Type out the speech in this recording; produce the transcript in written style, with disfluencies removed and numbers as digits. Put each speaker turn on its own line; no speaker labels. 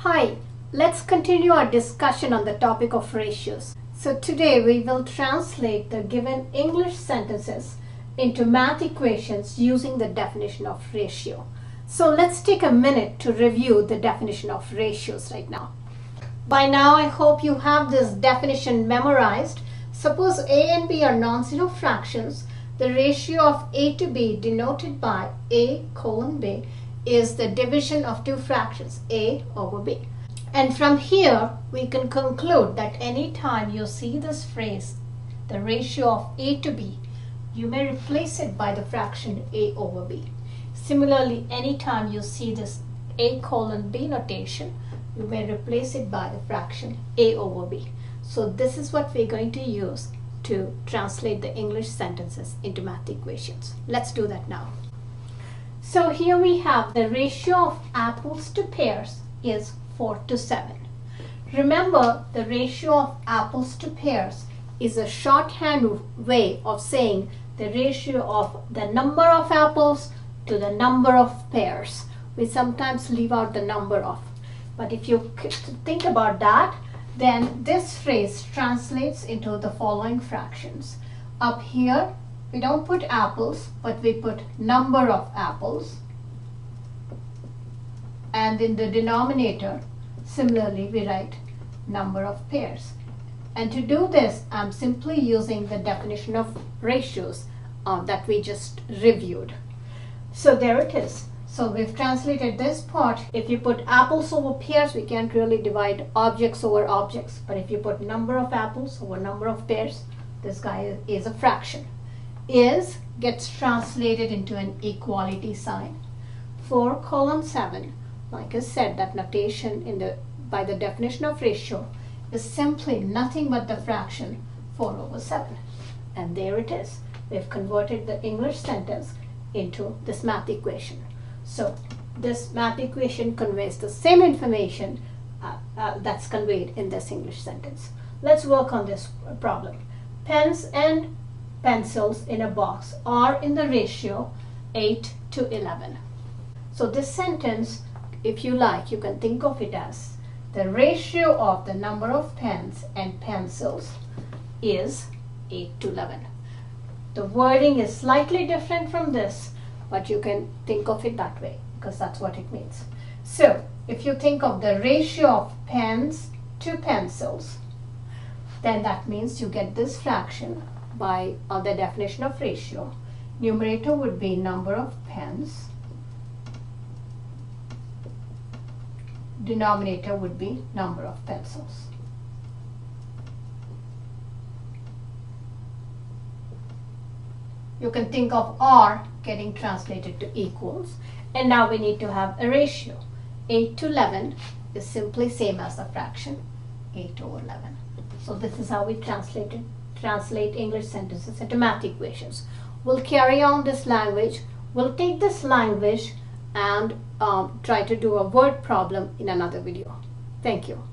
Hi, let's continue our discussion on the topic of ratios. So today we will translate the given English sentences into math equations using the definition of ratio. So let's take a minute to review the definition of ratios right now. By now I hope you have this definition memorized. Suppose A and B are non-zero fractions. The ratio of A to B denoted by A colon B is the division of two fractions A over B. And from here we can conclude that any time you see this phrase, the ratio of A to B, you may replace it by the fraction A over B. Similarly, anytime you see this A colon B notation, you may replace it by the fraction A over B. So this is what we're going to use to translate the English sentences into math equations. Let's do that now. So here we have the ratio of apples to pears is 4 to 7. Remember, the ratio of apples to pears is a shorthand way of saying the ratio of the number of apples to the number of pears. We sometimes leave out the number of. But if you think about that, then this phrase translates into the following fractions. Up here, we don't put apples, but we put number of apples. And in the denominator, similarly, we write number of pears. And to do this, I'm simply using the definition of ratios that we just reviewed. So there it is. So we've translated this part. If you put apples over pears, we can't really divide objects over objects. But if you put number of apples over number of pears, this guy is a fraction. Is gets translated into an equality sign. 4 colon 7, like I said, that notation by the definition of ratio is simply nothing but the fraction 4 over 7. And there it is. We've converted the English sentence into this math equation. So this math equation conveys the same information that's conveyed in this English sentence. Let's work on this problem. Pens and pencils in a box are in the ratio 8 to 11. So this sentence, if you like, you can think of it as the ratio of the number of pens and pencils is 8 to 11. The wording is slightly different from this, but you can think of it that way because that's what it means. So if you think of the ratio of pens to pencils, then that means you get this fraction by the definition of ratio. Numerator would be number of pens. Denominator would be number of pencils. You can think of R getting translated to equals. And now we need to have a ratio. 8 to 11 is simply same as the fraction 8 over 11. So this is how we translate English sentences into math equations. We'll carry on this language. We'll take this language and try to do a word problem in another video. Thank you.